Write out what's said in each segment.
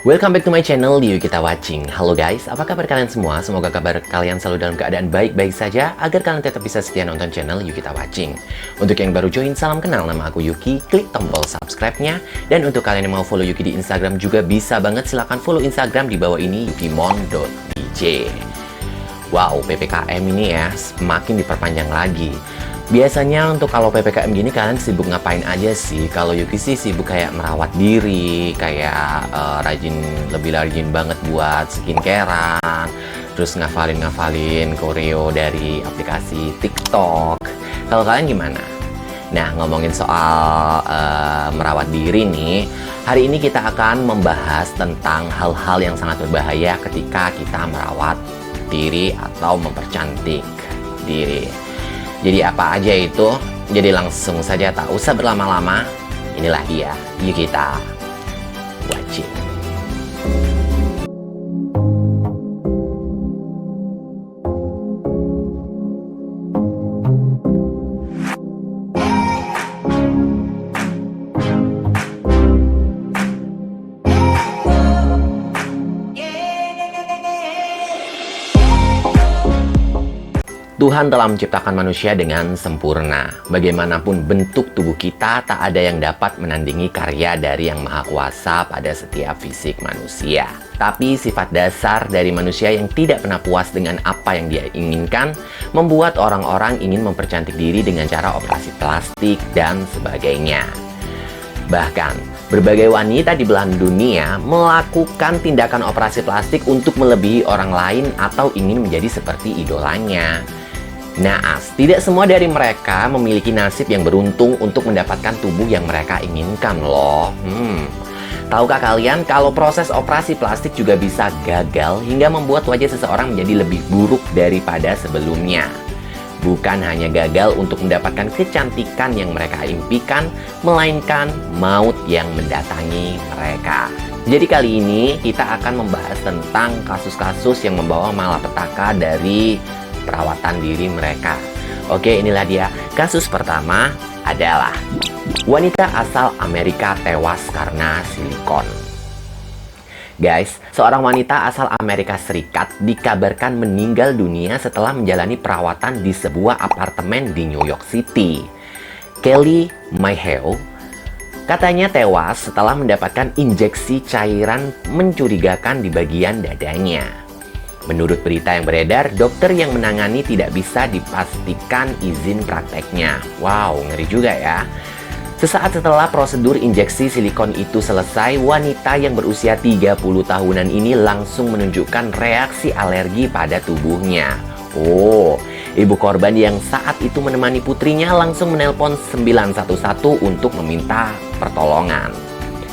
Welcome back to my channel, Yukita Watching. Halo guys, apa kabar kalian semua? Semoga kabar kalian selalu dalam keadaan baik-baik saja agar kalian tetap bisa setia nonton channel Yukita Watching. Untuk yang baru join, salam kenal, nama aku Yuki. Klik tombol subscribe-nya. Dan untuk kalian yang mau follow Yuki di Instagram juga bisa banget, silahkan follow Instagram di bawah ini, yukimon.dj. Wow, PPKM ini ya semakin diperpanjang lagi. Biasanya untuk kalau PPKM gini kalian sibuk ngapain aja sih? Kalau Yuki sih sibuk kayak merawat diri, kayak lebih rajin banget buat skincarean, terus ngafalin koreo dari aplikasi TikTok. Kalau kalian gimana? Nah, ngomongin soal merawat diri nih, hari ini kita akan membahas tentang hal-hal yang sangat berbahaya ketika kita merawat diri atau mempercantik diri. Jadi apa aja itu? Jadi langsung saja, tak usah berlama-lama. Inilah dia, yuk kita watching. Tuhan telah menciptakan manusia dengan sempurna. Bagaimanapun bentuk tubuh kita, tak ada yang dapat menandingi karya dari Yang Maha Kuasa pada setiap fisik manusia. Tapi sifat dasar dari manusia yang tidak pernah puas dengan apa yang dia inginkan, membuat orang-orang ingin mempercantik diri dengan cara operasi plastik dan sebagainya. Bahkan, berbagai wanita di belahan dunia melakukan tindakan operasi plastik untuk melebihi orang lain atau ingin menjadi seperti idolanya. Naas, tidak semua dari mereka memiliki nasib yang beruntung untuk mendapatkan tubuh yang mereka inginkan loh. Tahukah kalian kalau proses operasi plastik juga bisa gagal hingga membuat wajah seseorang menjadi lebih buruk daripada sebelumnya? Bukan hanya gagal untuk mendapatkan kecantikan yang mereka impikan, melainkan maut yang mendatangi mereka. Jadi kali ini kita akan membahas tentang kasus-kasus yang membawa malapetaka dari perawatan diri mereka. Oke, inilah dia. Kasus pertama adalah wanita asal Amerika tewas karena silikon. Guys, seorang wanita asal Amerika Serikat dikabarkan meninggal dunia setelah menjalani perawatan di sebuah apartemen di New York City. Kelly Mayhew katanya tewas setelah mendapatkan injeksi cairan mencurigakan di bagian dadanya. Menurut berita yang beredar, dokter yang menangani tidak bisa dipastikan izin prakteknya. Wow, ngeri juga ya. Sesaat setelah prosedur injeksi silikon itu selesai, wanita yang berusia 30 tahunan ini langsung menunjukkan reaksi alergi pada tubuhnya. Oh, ibu korban yang saat itu menemani putrinya langsung menelpon 911 untuk meminta pertolongan.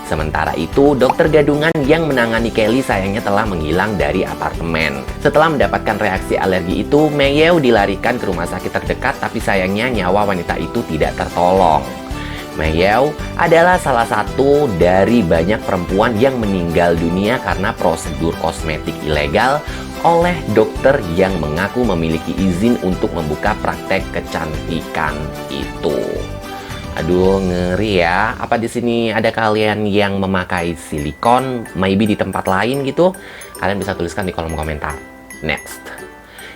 Sementara itu, dokter gadungan yang menangani Kelly sayangnya telah menghilang dari apartemen. Setelah mendapatkan reaksi alergi itu, Mayhew dilarikan ke rumah sakit terdekat, tapi sayangnya nyawa wanita itu tidak tertolong. Mayhew adalah salah satu dari banyak perempuan yang meninggal dunia karena prosedur kosmetik ilegal oleh dokter yang mengaku memiliki izin untuk membuka praktek kecantikan itu. Aduh, ngeri ya. Apa di sini ada kalian yang memakai silikon, maybe di tempat lain gitu? Kalian bisa tuliskan di kolom komentar. Next.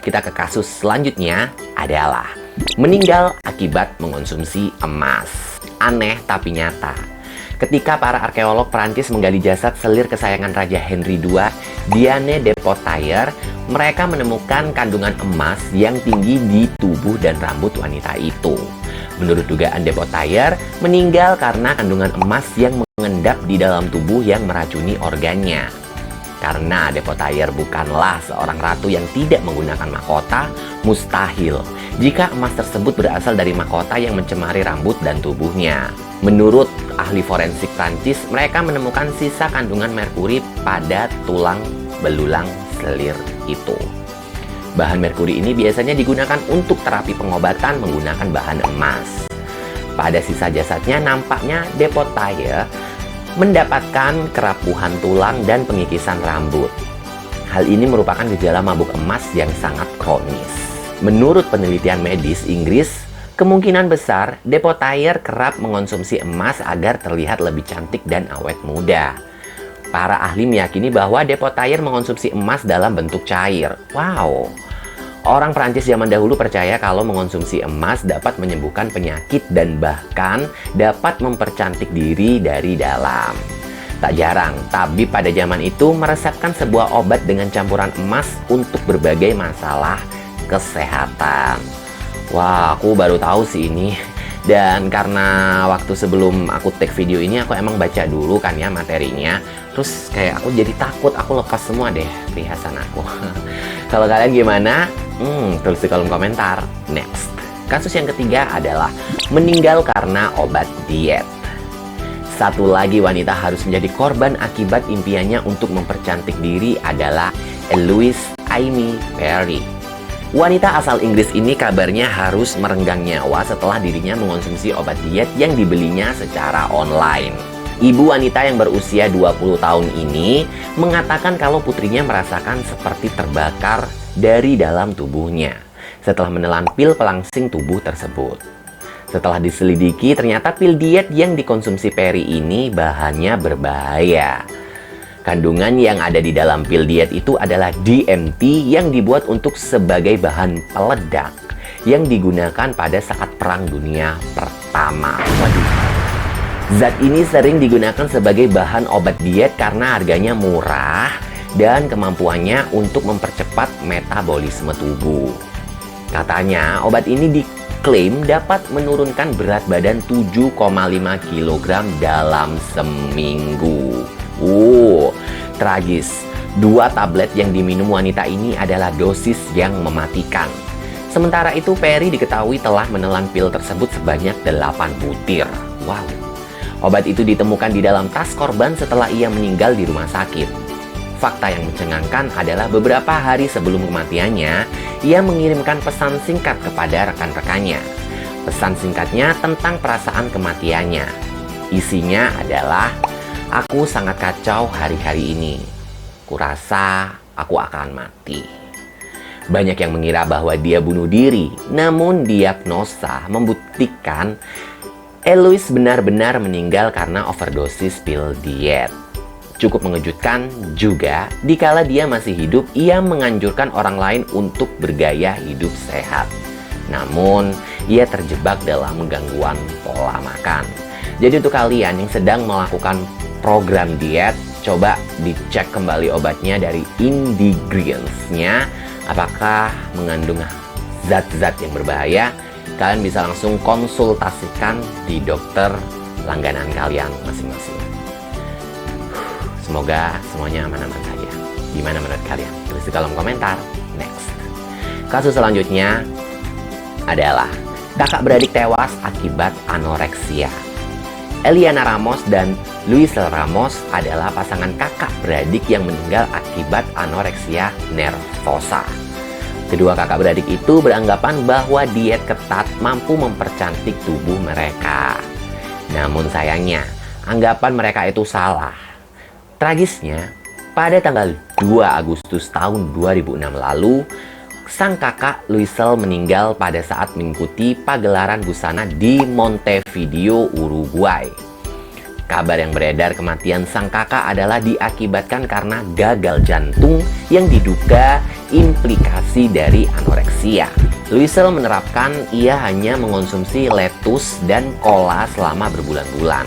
Kita ke kasus selanjutnya adalah meninggal akibat mengonsumsi emas. Aneh tapi nyata. Ketika para arkeolog Prancis menggali jasad selir kesayangan Raja Henry II, Diane de Poitiers, mereka menemukan kandungan emas yang tinggi di tubuh dan rambut wanita itu. Menurut dugaan de Poitiers, meninggal karena kandungan emas yang mengendap di dalam tubuh yang meracuni organnya. Karena de Poitiers bukanlah seorang ratu yang tidak menggunakan mahkota, mustahil jika emas tersebut berasal dari mahkota yang mencemari rambut dan tubuhnya. Menurut ahli forensik Prancis, mereka menemukan sisa kandungan merkuri pada tulang belulang selir itu. Bahan merkuri ini biasanya digunakan untuk terapi pengobatan menggunakan bahan emas. Pada sisa jasadnya nampaknya de Poitiers mendapatkan kerapuhan tulang dan pengikisan rambut. Hal ini merupakan gejala mabuk emas yang sangat kronis. Menurut penelitian medis Inggris, kemungkinan besar de Poitiers kerap mengonsumsi emas agar terlihat lebih cantik dan awet muda. Para ahli meyakini bahwa Depotayer mengonsumsi emas dalam bentuk cair. Wow! Orang Prancis zaman dahulu percaya kalau mengonsumsi emas dapat menyembuhkan penyakit dan bahkan dapat mempercantik diri dari dalam. Tak jarang, tabib pada zaman itu meresepkan sebuah obat dengan campuran emas untuk berbagai masalah kesehatan. Wah, aku baru tahu sih ini. Dan karena waktu sebelum aku take video ini, aku emang baca dulu kan ya materinya. Terus kayak aku jadi takut, aku lepas semua deh perhiasan aku. Kalau kalian gimana? Tulis di kolom komentar. Next. Kasus yang ketiga adalah meninggal karena obat diet. Satu lagi wanita harus menjadi korban akibat impiannya untuk mempercantik diri adalah Eloise Amy Perry. Wanita asal Inggris ini kabarnya harus merenggang nyawa setelah dirinya mengonsumsi obat diet yang dibelinya secara online. Ibu wanita yang berusia 20 tahun ini mengatakan kalau putrinya merasakan seperti terbakar dari dalam tubuhnya setelah menelan pil pelangsing tubuh tersebut. Setelah diselidiki, ternyata pil diet yang dikonsumsi Perry ini bahannya berbahaya. Kandungan yang ada di dalam pil diet itu adalah DMT yang dibuat untuk sebagai bahan peledak yang digunakan pada saat Perang Dunia Pertama. Waduh. Zat ini sering digunakan sebagai bahan obat diet karena harganya murah dan kemampuannya untuk mempercepat metabolisme tubuh. Katanya, obat ini diklaim dapat menurunkan berat badan 7,5 kg dalam seminggu. Tragis. 2 tablet yang diminum wanita ini adalah dosis yang mematikan. Sementara itu, Perry diketahui telah menelan pil tersebut sebanyak 8 butir. Wow. Obat itu ditemukan di dalam tas korban setelah ia meninggal di rumah sakit. Fakta yang mencengangkan adalah beberapa hari sebelum kematiannya, ia mengirimkan pesan singkat kepada rekan-rekannya. Pesan singkatnya tentang perasaan kematiannya. Isinya adalah, "Aku sangat kacau hari-hari ini. Kurasa aku akan mati." Banyak yang mengira bahwa dia bunuh diri, namun diagnosa membuktikan Eloise benar-benar meninggal karena overdosis pil diet. Cukup mengejutkan juga, dikala dia masih hidup, ia menganjurkan orang lain untuk bergaya hidup sehat. Namun, ia terjebak dalam gangguan pola makan. Jadi untuk kalian yang sedang melakukan program diet, coba dicek kembali obatnya dari ingredients-nya, apakah mengandung zat-zat yang berbahaya. Kalian bisa langsung konsultasikan di dokter langganan kalian masing-masing. Semoga semuanya aman-aman saja. Gimana menurut kalian? Tulis di kolom komentar. Next. Kasus selanjutnya adalah kakak beradik tewas akibat anoreksia. Eliana Ramos dan Luisel Ramos adalah pasangan kakak beradik yang meninggal akibat anoreksia nervosa. Kedua kakak beradik itu beranggapan bahwa diet ketat mampu mempercantik tubuh mereka. Namun sayangnya, anggapan mereka itu salah. Tragisnya, pada tanggal 2 Agustus tahun 2006 lalu, sang kakak Luisel meninggal pada saat mengikuti pagelaran busana di Montevideo, Uruguay. Kabar yang beredar kematian sang kakak adalah diakibatkan karena gagal jantung yang diduga implikasi dari anoreksia. Luisel menerapkan ia hanya mengonsumsi lettuce dan cola selama berbulan-bulan.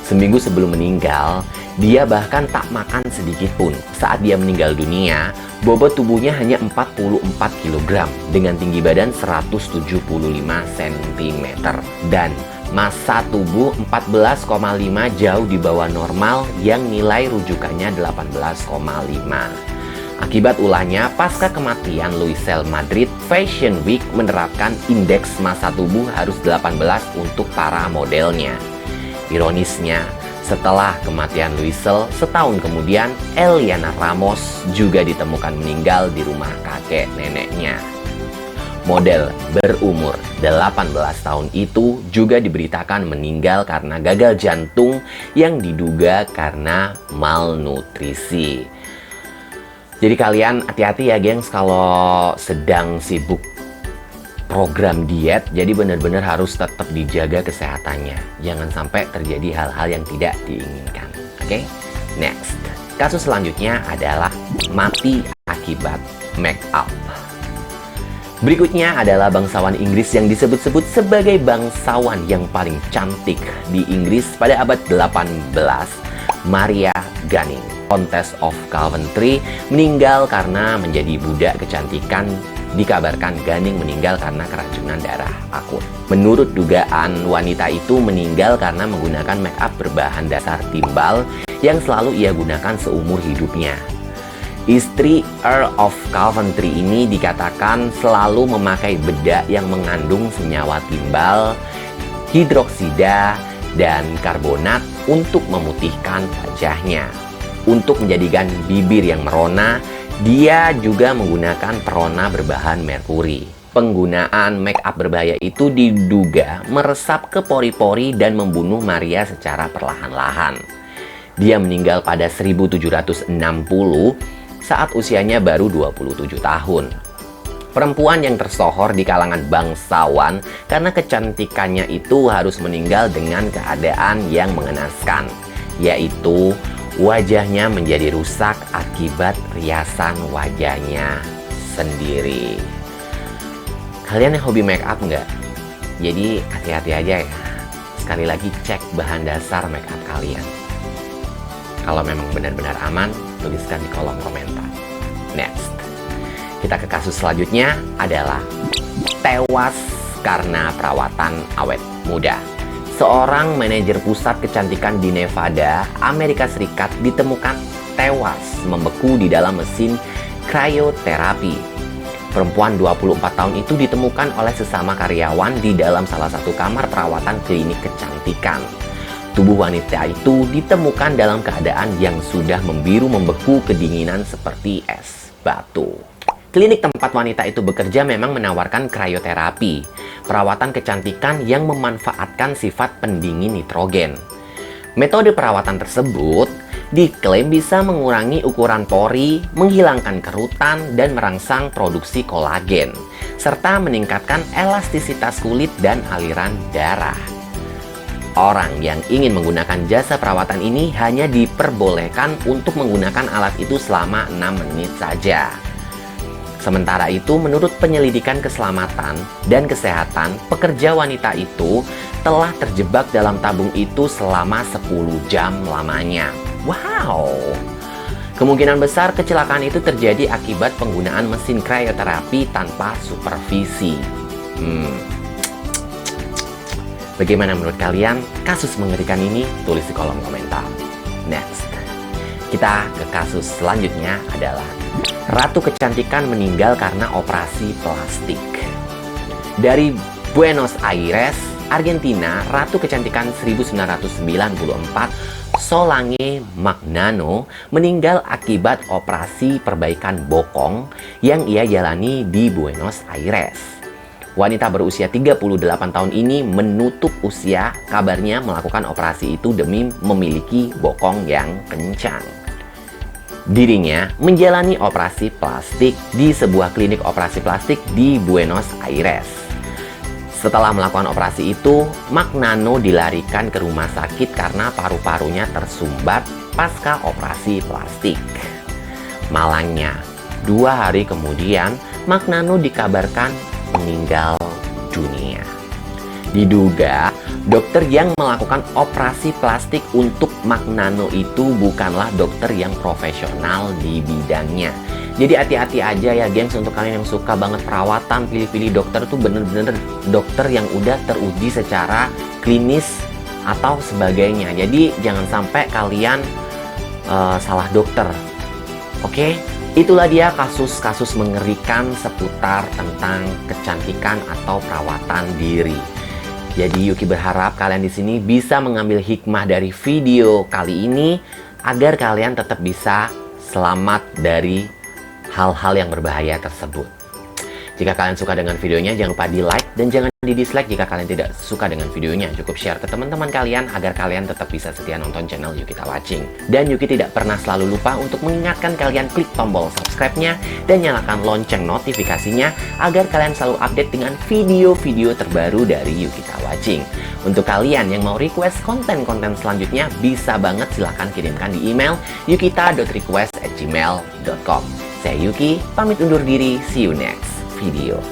Seminggu sebelum meninggal, dia bahkan tak makan sedikit pun. Saat dia meninggal dunia, bobot tubuhnya hanya 44 kg dengan tinggi badan 175 cm dan massa tubuh 14,5 jauh di bawah normal yang nilai rujukannya 18,5. Akibat ulahnya, pasca kematian Luisel, Madrid Fashion Week menerapkan indeks massa tubuh harus 18 untuk para modelnya. Ironisnya, setelah kematian Luisel, setahun kemudian Eliana Ramos juga ditemukan meninggal di rumah kakek neneknya. Model berumur 18 tahun itu juga diberitakan meninggal karena gagal jantung yang diduga karena malnutrisi. Jadi kalian hati-hati ya gengs kalau sedang sibuk program diet, jadi benar-benar harus tetap dijaga kesehatannya. Jangan sampai terjadi hal-hal yang tidak diinginkan. Oke? Next, kasus selanjutnya adalah mati akibat make up. Berikutnya adalah bangsawan Inggris yang disebut-sebut sebagai bangsawan yang paling cantik di Inggris pada abad 18, Maria Gunning, Countess of Coventry, meninggal karena menjadi budak kecantikan. Dikabarkan Gunning meninggal karena keracunan darah akut. Menurut dugaan, wanita itu meninggal karena menggunakan make up berbahan dasar timbal yang selalu ia gunakan seumur hidupnya. Istri Earl of Coventry ini dikatakan selalu memakai bedak yang mengandung senyawa timbal, hidroksida, dan karbonat untuk memutihkan wajahnya. Untuk menjadikan bibir yang merona, dia juga menggunakan perona berbahan merkuri. Penggunaan make up berbahaya itu diduga meresap ke pori-pori dan membunuh Maria secara perlahan-lahan. Dia meninggal pada 1760 saat usianya baru 27 tahun. Perempuan yang tersohor di kalangan bangsawan karena kecantikannya itu harus meninggal dengan keadaan yang mengenaskan, yaitu wajahnya menjadi rusak akibat riasan wajahnya sendiri. Kalian yang hobi make up nggak? Jadi hati-hati aja ya. Sekali lagi cek bahan dasar make up kalian. Kalau memang benar-benar aman, tuliskan di kolom komentar. Next, kita ke kasus selanjutnya adalah tewas karena perawatan awet muda. Seorang manajer pusat kecantikan di Nevada, Amerika Serikat ditemukan tewas membeku di dalam mesin krioterapi. Perempuan 24 tahun itu ditemukan oleh sesama karyawan di dalam salah satu kamar perawatan klinik kecantikan. Tubuh wanita itu ditemukan dalam keadaan yang sudah membiru membeku kedinginan seperti es batu. Klinik tempat wanita itu bekerja memang menawarkan krioterapi, perawatan kecantikan yang memanfaatkan sifat pendingin nitrogen. Metode perawatan tersebut diklaim bisa mengurangi ukuran pori, menghilangkan kerutan, dan merangsang produksi kolagen, serta meningkatkan elastisitas kulit dan aliran darah. Orang yang ingin menggunakan jasa perawatan ini hanya diperbolehkan untuk menggunakan alat itu selama 6 menit saja. Sementara itu, menurut penyelidikan keselamatan dan kesehatan, pekerja wanita itu telah terjebak dalam tabung itu selama 10 jam lamanya. Wow! Kemungkinan besar kecelakaan itu terjadi akibat penggunaan mesin krioterapi tanpa supervisi. Bagaimana menurut kalian kasus mengerikan ini? Tulis di kolom komentar. Next, kita ke kasus selanjutnya adalah Ratu Kecantikan meninggal karena operasi plastik. Dari Buenos Aires, Argentina, Ratu Kecantikan 1994, Solange Magnano, meninggal akibat operasi perbaikan bokong yang ia jalani di Buenos Aires. Wanita berusia 38 tahun ini menutup usia, kabarnya melakukan operasi itu demi memiliki bokong yang kencang. Dirinya menjalani operasi plastik di sebuah klinik operasi plastik di Buenos Aires. Setelah melakukan operasi itu, Magnano dilarikan ke rumah sakit karena paru-parunya tersumbat pasca operasi plastik. Malangnya, 2 hari kemudian, Magnano dikabarkan meninggal dunia. Diduga, dokter yang melakukan operasi plastik untuk Magnano itu bukanlah dokter yang profesional di bidangnya. Jadi hati-hati aja ya gengs, untuk kalian yang suka banget perawatan, pilih-pilih dokter tuh bener-bener dokter yang udah teruji secara klinis atau sebagainya. Jadi jangan sampai kalian salah dokter. Oke? Itulah dia kasus-kasus mengerikan seputar tentang kecantikan atau perawatan diri. Jadi Yuki berharap kalian di sini bisa mengambil hikmah dari video kali ini agar kalian tetap bisa selamat dari hal-hal yang berbahaya tersebut. Jika kalian suka dengan videonya, jangan lupa di like dan jangan di dislike jika kalian tidak suka dengan videonya. Cukup share ke teman-teman kalian agar kalian tetap bisa setia nonton channel Yukita Watching. Dan Yuki tidak pernah selalu lupa untuk mengingatkan kalian klik tombol subscribe-nya dan nyalakan lonceng notifikasinya agar kalian selalu update dengan video-video terbaru dari Yukita Watching. Untuk kalian yang mau request konten-konten selanjutnya, bisa banget silahkan kirimkan di email yukita.request@gmail.com. Saya Yuki, pamit undur diri. See you next video.